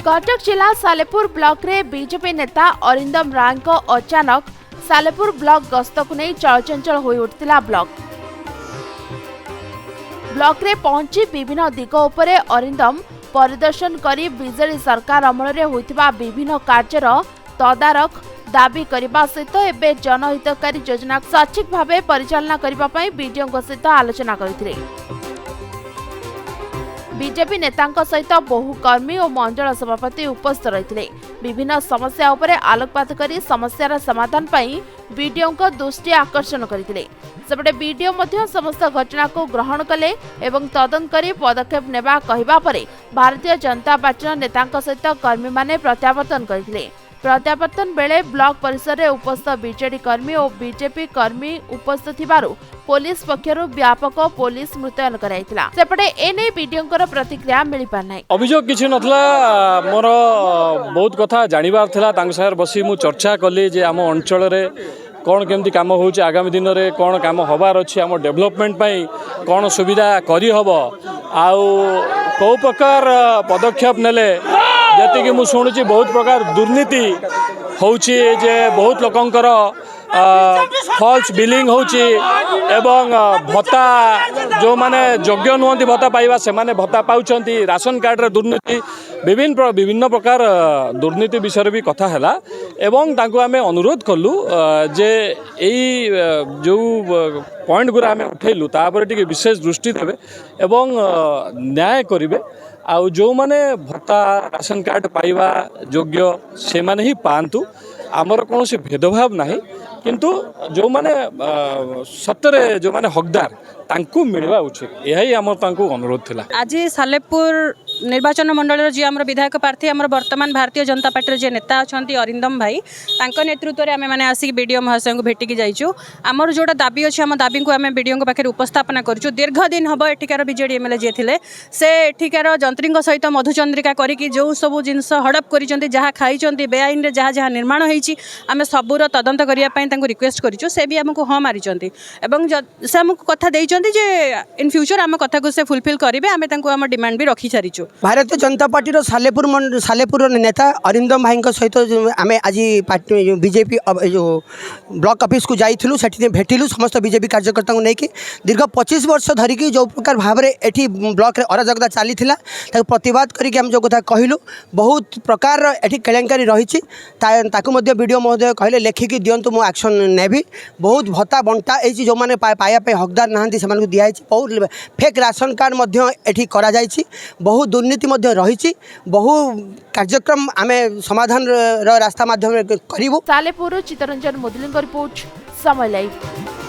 कटक जिला सालेपुर ब्लॉक रे बीजेपी नेता अरिंदम राय को अचानक सालेपुर ब्लॉक गस्त को नहीं चलचंचल हो उठिला ब्लॉक रे पहुंची विभिन्न दिग उपरे अरिंदम परिदर्शन करी बीजेडी सरकार अमल रे होइतिबा विभिन्न कार्यर तदारख दाबी करने सहित एवं जनहितकारी योजना सठिक भाव परिचालना करने बीडीओ सहित आलोचना करते। बीजेपी नेतांक सहित बहु कर्मी और मंडल सभापति उपस्थित रही विभिन्न समस्या उपरे आलोकपात करी समस्यार समाधान पाई बीडीओ दृष्टि आकर्षण करते। सेपटे बीडीओ समस्त घटना को ग्रहण कले एवं तदंत करी पदक्षेप नेबा कहिबा परे भारतीय जनता पार्टी नेतांक सहित कर्मी माने प्रत्यावर्तन करते। प्रत्यावर्तन बेले ब्लॉक परिसर में उपस्थित बीजेडी कर्मी और बीजेपी कर्मी उपस्थित थिबारु पुलिस पक्षरु व्यापक पुलिस मुतयन कराइतिला। सेपटे एने बीडीओ प्रतिक्रिया मिली पार नै। अभियोग किछि नथला मोर बहुत कथा जानिबार थिला तांग सागर बसी मु चर्चा कली जे आम अंचल रे कौन केमती काम होउछि आगामी दिन रे कौन काम होबार अछि आम डेवलपमेंट पई कौन सुविधा करी हबो आउ को प्रकार पदक्षेप नेले जति कि मु शुणुची बहुत प्रकार दुर्नीति होउछि जे बहुत लोकंकर फॉल्स बिलिंग होउछि एवं भत्ता जो माने योग्य नुहंती भत्ता पाइबा से माने भत्ता पाउछंती राशन कार्ड रे दुर्नीति विभिन्न प्रकार दुर्नीति विषय भी कथा हैला एवं तांको आमे अनुरोध कलु जे एई जो पॉइंट गुरा आमे उठेलु तापर टिके विशेष दृष्टि देबे एवं न्याय करिवे आउ जो माने भत्ता राशन कार्ड पाइबा योग्य से माने ही पांतु आमर कौन से भेदभाव नहीं किंतु जो माने सतरे जो माने हकदार तांकु मिलवा उचित यही आम तांकु अनुरोध थिला। आज सालेपुर निर्वाचन मंडल जी आम विधायक प्रार्थी आम वर्तमान भारतीय जनता पार्टी जे नेता अच्छा अरिंदम भाई तांको नेतृत्व में आम मैंने आसिक बीडीओ महाशय को भेटिकी जाइचु आमर जोटा दाबी अच्छे आम दाबी को आम बीडीओ पाखे उपस्थापना करूँ दीर्घ दिन हम एठिकार बीजेडी एमएलए जी थे से एठिकार जंत्री सहित मधुचंद्रिका करके जो सब जिनस हड़प कर जहाँ खाई बेआईन जहाँ जहाँ निर्माण होती आम सबूर तदंत करने रिक्वेस्ट करूँ से भी आमको हाँ मारी से आमको कथा जे इन फ्यूचर आम कथा को से फुलफिल करेंगे आम डिमांड भी रखी सारीचु। भारतीय जनता पार्टी सालेपुर नेता अरिंदम भाई सहित आम आज पार्टी बीजेपी जो ब्लॉक ऑफिस को जाइलु से भेटिलु समस्त बीजेपी कार्यकर्ता को लेकिन दीर्घ 25 वर्ष धरिकी जो प्रकार भाव में एटी ब्लॉक रे अराजकता चली प्रतिवाद करके हम जो कथा कहलु बहुत प्रकार एटी केलेंकारी रही वीडियो महोदय कहले लेखिकी दिंतु मु एक्शन नेबी बहुत भत्ता बंटा जो मैंने पाइबा हकदार नहांती से दिखाई बहुत फेक राशन कार्ड एठी करा जाइछि बहुत दुर्नीति रही बहु कार्यक्रम आमे समाधान रास्ता माध्यम करिवु। सालेपुर चित्तरंजन मुदलिंग रिपोर्ट समय लाइव।